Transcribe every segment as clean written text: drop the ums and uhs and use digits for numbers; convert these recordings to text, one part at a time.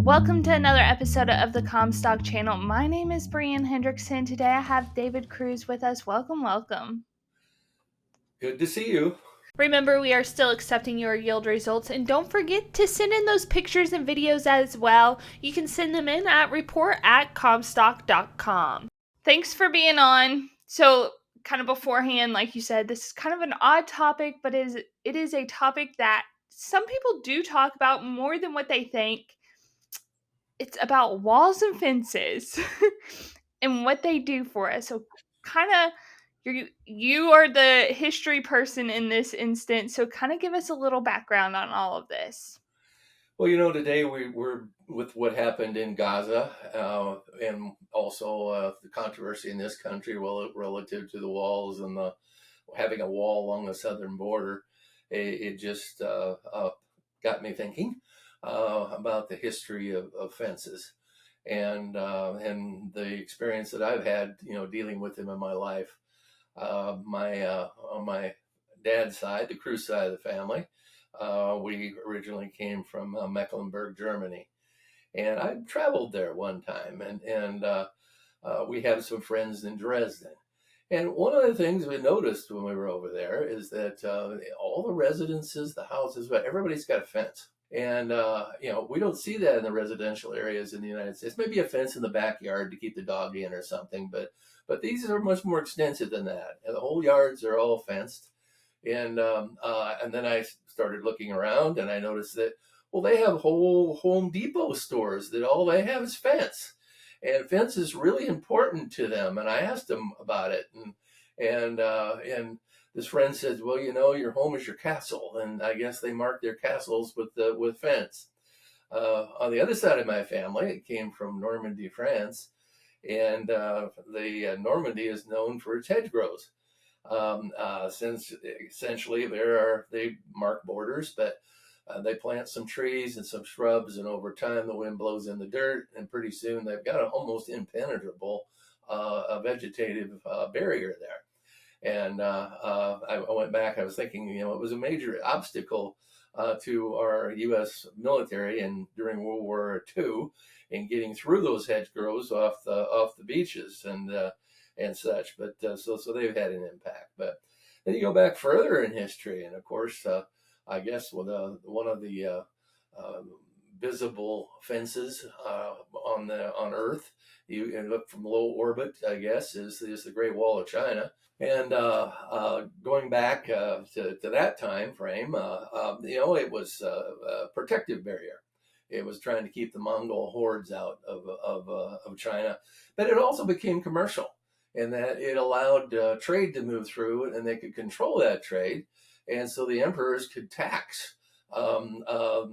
Welcome to another episode of the Comstock channel. My name is Brianne Hendrickson. Today I have David Cruz with us. Welcome. Good to see you. Remember, we are still accepting your yield results, and don't forget to send in those pictures and videos as well. You can send them in at report@comstock.com. Thanks for being on. So, kind of beforehand, like you said, this is kind of an odd topic, but it is a topic that some people do talk about more than what they think. It's about walls and fences and what they do for us. So kind of you are the history person in this instance. So kind of give us a little background on all of this. Well, today we're with what happened in Gaza, and also the controversy in this country relative to the walls and the having a wall along the southern border. It just got me thinking about the history of fences and the experience that I've had, dealing with them in my life. My On my dad's side, the Cruz side of the family. We originally came from Mecklenburg, Germany, and I traveled there one time, and we have some friends in Dresden. And one of the things we noticed when we were over there is that all the residences, the houses, everybody's got a fence. And we don't see that in the residential areas in the United States. Maybe a fence in the backyard to keep the dog in or something, but these are much more extensive than that. And the whole yards are all fenced. And then I started looking around, and I noticed that, well, they have whole Home Depot stores that all they have is fence, and fence is really important to them. And I asked them about it, and this friend says, well, your home is your castle, and I guess they mark their castles with fence. On the other side of my family, it came from Normandy, France, and the Normandy is known for its hedgerows. Since essentially they mark borders, but they plant some trees and some shrubs, and over time the wind blows in the dirt, and pretty soon they've got an almost impenetrable a vegetative barrier there. And I went back. I was thinking, it was a major obstacle to our U.S. military, and during World War II, in getting through those hedgerows off the beaches and such. But so they've had an impact. But then you go back further in history, and of course, I guess one of the visible fences on Earth, you look from low orbit, I guess, is the Great Wall of China. And going back to that time frame, it was a protective barrier. It was trying to keep the Mongol hordes out of China, but it also became commercial, in that it allowed trade to move through, and they could control that trade, and so the emperors could tax, the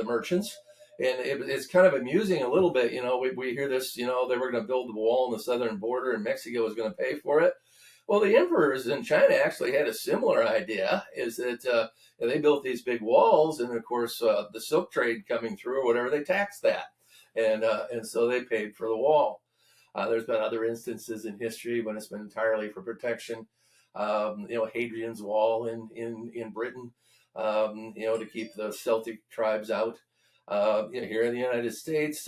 merchants. And it's kind of amusing a little bit. We hear this. They were going to build the wall on the southern border, and Mexico was going to pay for it. Well, the emperors in China actually had a similar idea, is that they built these big walls, and of course, the silk trade coming through or whatever, they taxed that. And so they paid for the wall. There's been other instances in history when it's been entirely for protection. Hadrian's Wall in Britain, to keep the Celtic tribes out. Here in the United States,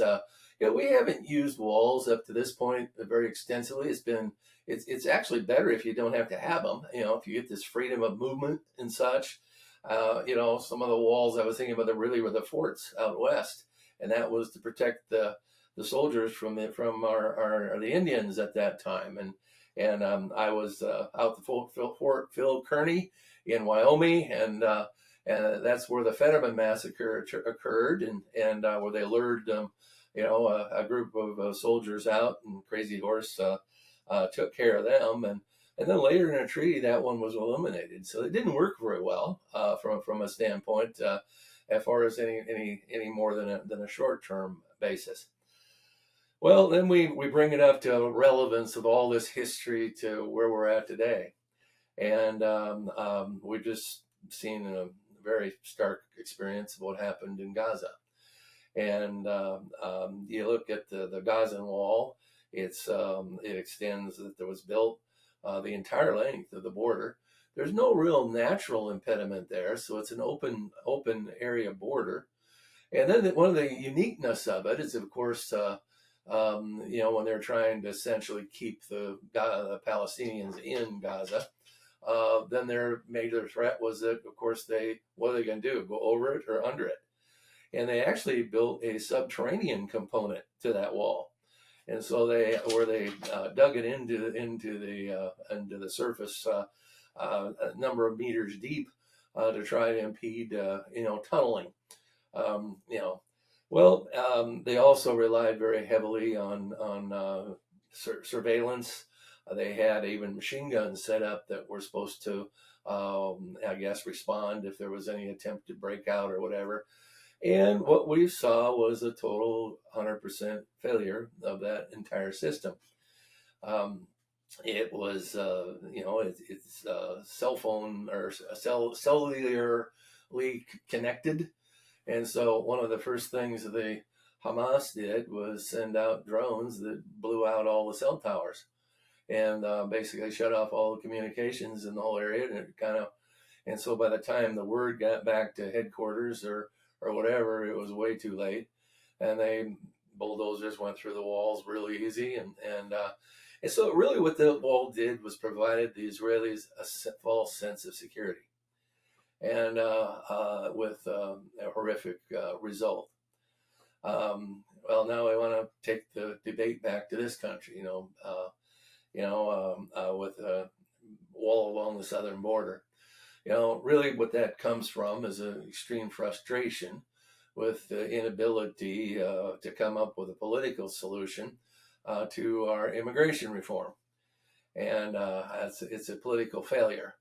we haven't used walls up to this point very extensively. It's actually better if you don't have to have them. If you get this freedom of movement and such. Some of the walls I was thinking about, really were the forts out west, and that was to protect the soldiers from the Indians at that time. And I was out the Fort Phil Kearny in Wyoming, and that's where the Fetterman massacre occurred, and where they lured a group of soldiers out, and Crazy Horse took care of them, and then later in a treaty that one was eliminated. So it didn't work very well from a standpoint as far as any more than a short term basis. Well, then we bring it up to relevance of all this history to where we're at today. And we've just seen a very stark experience of what happened in Gaza. And you look at the Gazan wall, it extends, that was built the entire length of the border. There's no real natural impediment there, so it's an open area border. And then one of the uniqueness of it is, of course, when they're trying to essentially keep the Palestinians in Gaza, then their major threat was that, of course, what are they going to do? Go over it or under it? And they actually built a subterranean component to that wall. And so they dug it into the surface a number of meters deep to try to impede tunneling. Um, you know, they also relied very heavily on surveillance. They had even machine guns set up that were supposed to, I guess, respond if there was any attempt to break out or whatever. And what we saw was a total 100% failure of that entire system. Um, it was, it's cell phone or cellularly connected. And so one of the first things the Hamas did was send out drones that blew out all the cell towers and basically shut off all the communications in the whole area. And so by the time the word got back to headquarters or whatever, it was way too late. And bulldozers went through the walls really easy. And so really what the wall did was provided the Israelis a false sense of security, and with a horrific result. Now I want to take the debate back to this country, with a wall along the southern border. Really what that comes from is an extreme frustration with the inability to come up with a political solution to our immigration reform. And it's a political failure.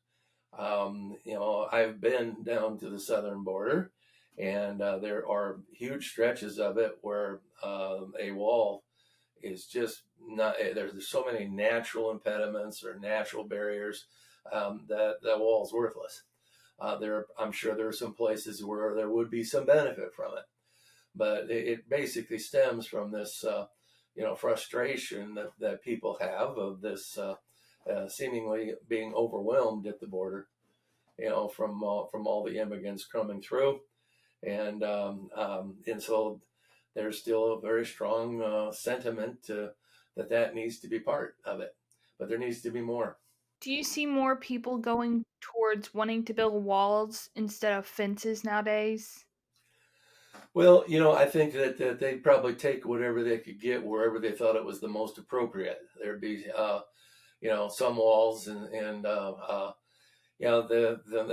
I've been down to the southern border, and there are huge stretches of it where a wall is just not. There's so many natural impediments or natural barriers that the wall is worthless. I'm sure there are some places where there would be some benefit from it, but it basically stems from this, frustration that people have of this seemingly being overwhelmed at the border, from all the immigrants coming through, and so there's still a very strong sentiment that needs to be part of it, but there needs to be more. Do you see more people going towards wanting to build walls instead of fences nowadays? Well, I think that they'd probably take whatever they could get wherever they thought it was the most appropriate. There'd be, some walls and the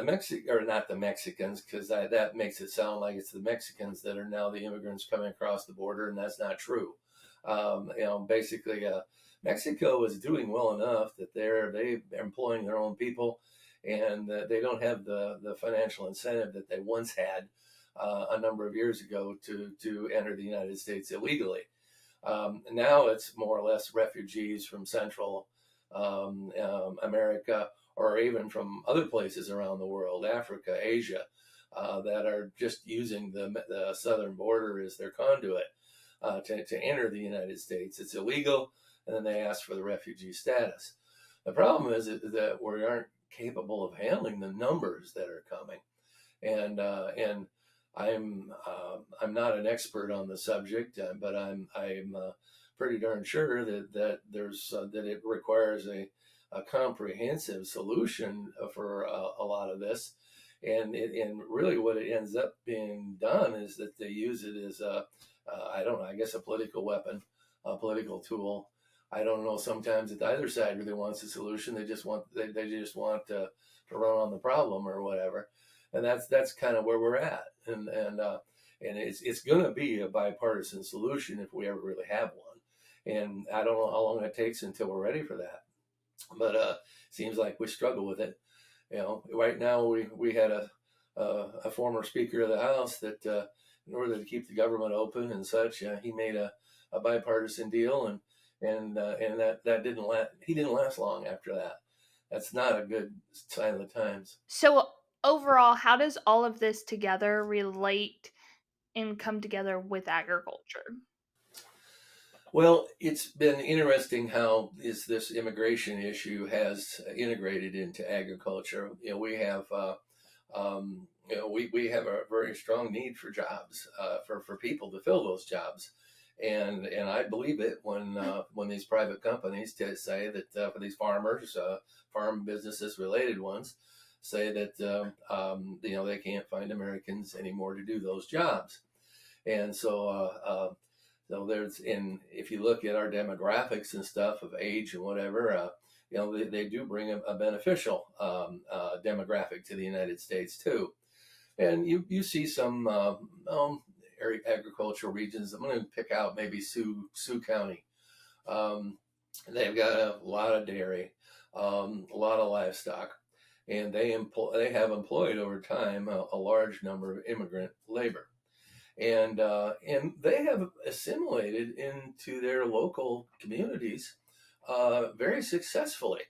Mexican, or not the Mexicans, because that makes it sound like it's the Mexicans that are now the immigrants coming across the border, and that's not true. Basically, Mexico is doing well enough that they're employing their own people, and they don't have the financial incentive that they once had a number of years ago to enter the United States illegally. Now it's more or less refugees from Central America, or even from other places around the world, Africa, Asia, that are just using the southern border as their conduit to enter the United States. It's illegal, and then they ask for the refugee status. The problem is that we aren't capable of handling the numbers that are coming, and I'm not an expert on the subject, but I'm pretty darn sure that it requires a comprehensive solution for a lot of this, and really what it ends up being done is that they use it as I don't know, I guess a political weapon, a political tool. I don't know. Sometimes at either side really wants a solution. They just want to run on the problem or whatever, and that's kind of where we're at. And it's going to be a bipartisan solution if we ever really have one. And I don't know how long it takes until we're ready for that. But seems like we struggle with it. Right now we had a former Speaker of the House that in order to keep the government open and such, he made a bipartisan deal, and that didn't last. He didn't last long after that. That's not a good sign of the times. So, overall, how does all of this together relate and come together with agriculture? Well, it's been interesting how this immigration issue has integrated into agriculture. We have We have a very strong need for jobs, for people to fill those jobs. And I believe it when these private companies say that for these farmers, farm businesses related ones, say that they can't find Americans anymore to do those jobs. And so if you look at our demographics and stuff of age and whatever, they do bring a beneficial demographic to the United States too. And you see some agricultural regions. I'm going to pick out maybe Sioux County. They've got a lot of dairy, a lot of livestock, and they have employed over time a large number of immigrant labor, and they have assimilated into their local communities very successfully.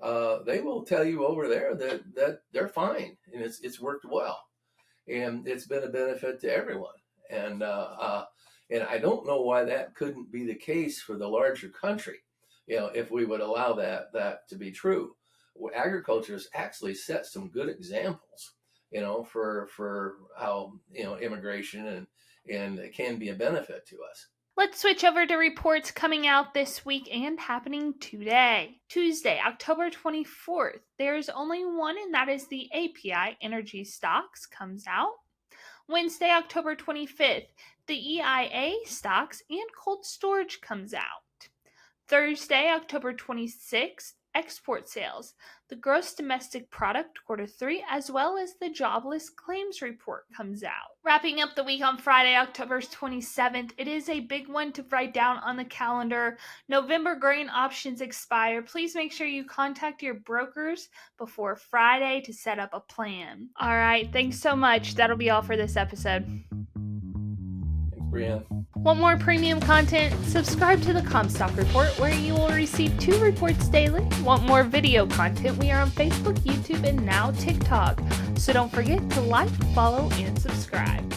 They will tell you over there that they're fine and it's worked well, and it's been a benefit to everyone. And I don't know why that couldn't be the case for the larger country. If we would allow that to be true. Agriculture has actually set some good examples, for how immigration and it can be a benefit to us. Let's switch over to reports coming out this week and happening today. Tuesday, October 24th. There's only one, and that is the API Energy Stocks comes out. Wednesday, October 25th, the EIA Stocks and Cold Storage comes out. Thursday, October 26th, export sales, the gross domestic product Q3, as well as the jobless claims report comes out. Wrapping up the week on Friday, October 27th, it is a big one to write down on the calendar. November grain options expire. Please make sure you contact your brokers before Friday to set up a plan. All right, thanks so much. That'll be all for this episode. Thanks, Brianne. Want more premium content? Subscribe to the Comstock Report, where you will receive 2 reports daily. Want more video content? We are on Facebook, YouTube, and now TikTok. So don't forget to like, follow, and subscribe.